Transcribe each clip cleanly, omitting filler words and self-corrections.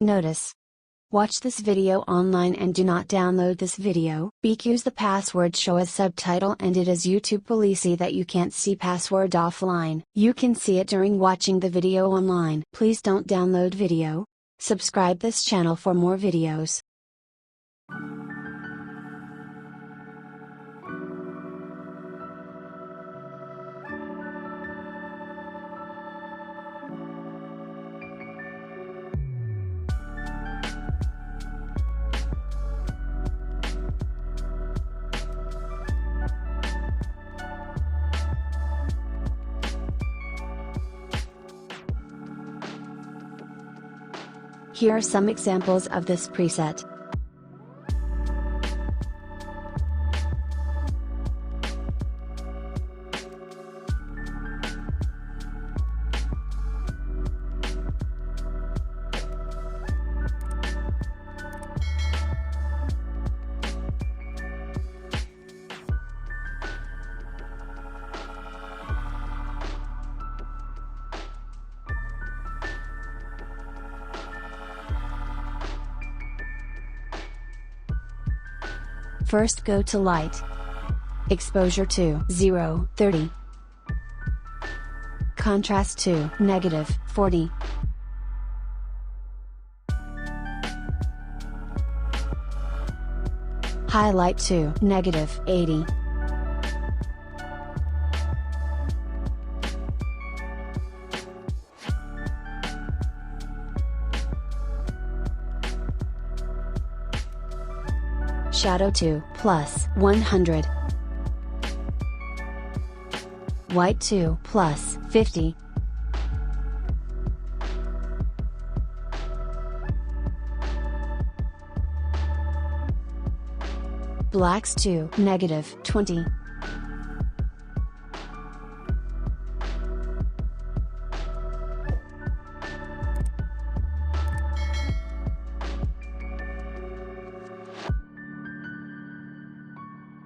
Notice. Watch this video online and do not download this video because the password show as subtitle and it is YouTube policy that you can't see password offline. You can see it during watching the video online. Please don't download video. Subscribe this channel for more videos. Here are some examples of this preset. First go to light. Exposure to 0:30. Contrast to -40. Highlight to -80. Shadow to +100. White to +50. Blacks to -20.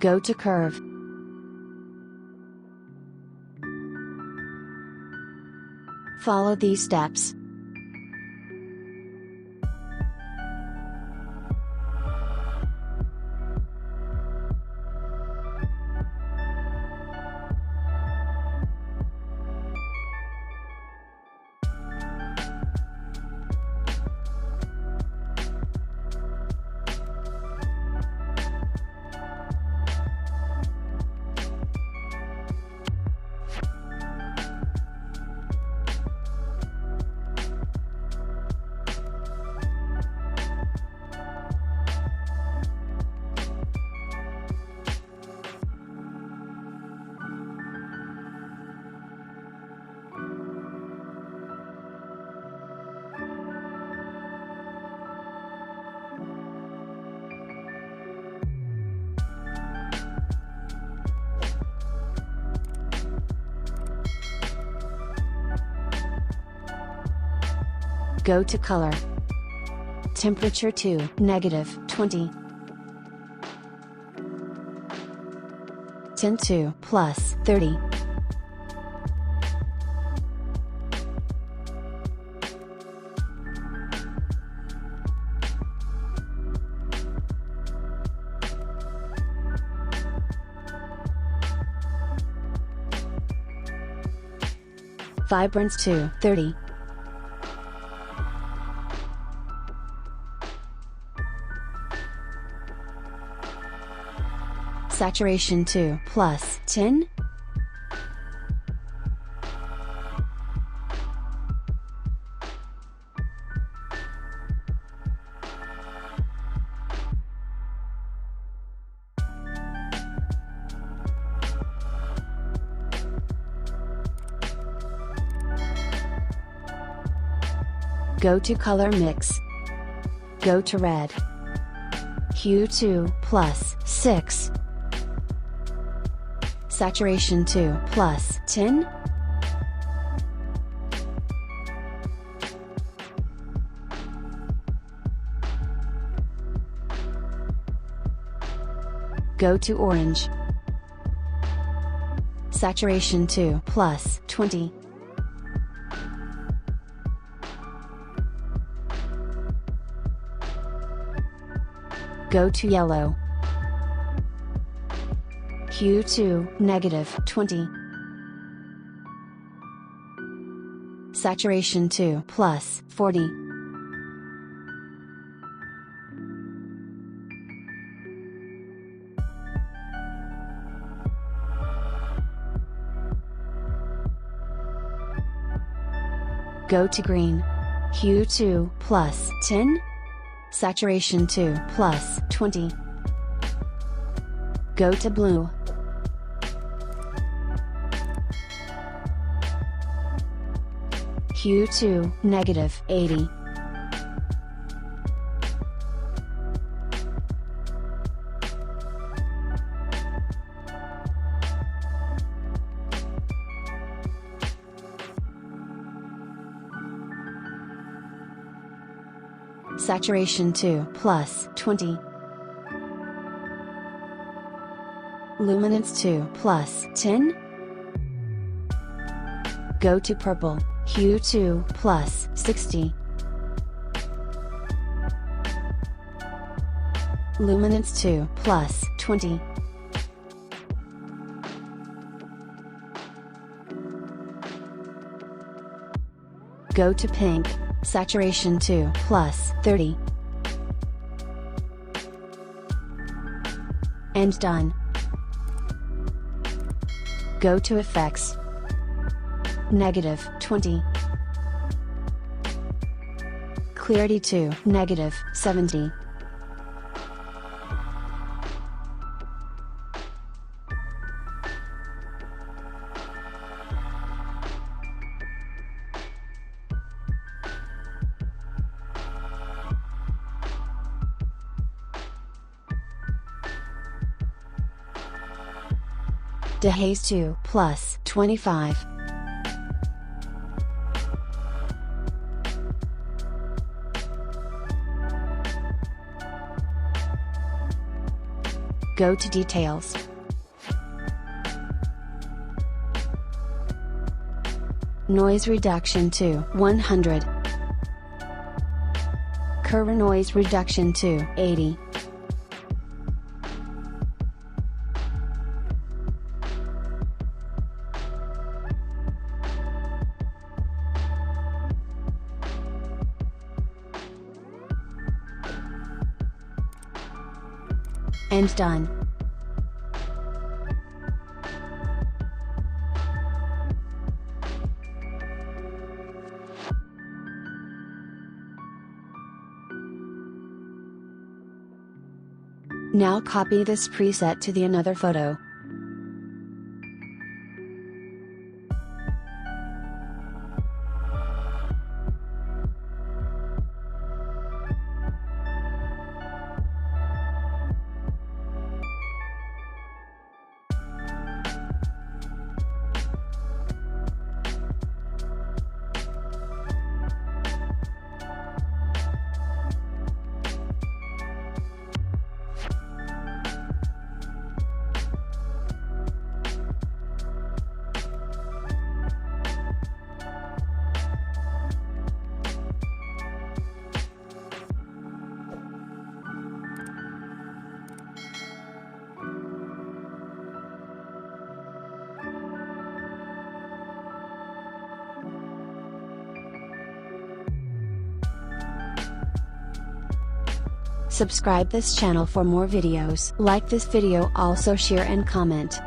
Go to curve. Follow these steps. Go to color. Temperature to -20. Tint to +30. Vibrance to 30. Saturation to +10. Go to color mix. Go to red. Hue to +6. Saturation to +10. Go to orange. Saturation to +20. Go to yellow. Hue to -20. Saturation to +40. Go to green. Hue to +10. Saturation to +20. Go to blue. Hue to -80. Saturation to +20. Luminance to +10. Go to purple. Hue to +60. Luminance to +20. Go to pink. Saturation to +30. And done. Go to effects. -20. Clarity to -70. Dehaze to +25. Go to details. Noise reduction to 100. Curve noise reduction to 80. And done. Now copy this preset to the another photo. Subscribe this channel for more videos. Like this video, also share and comment.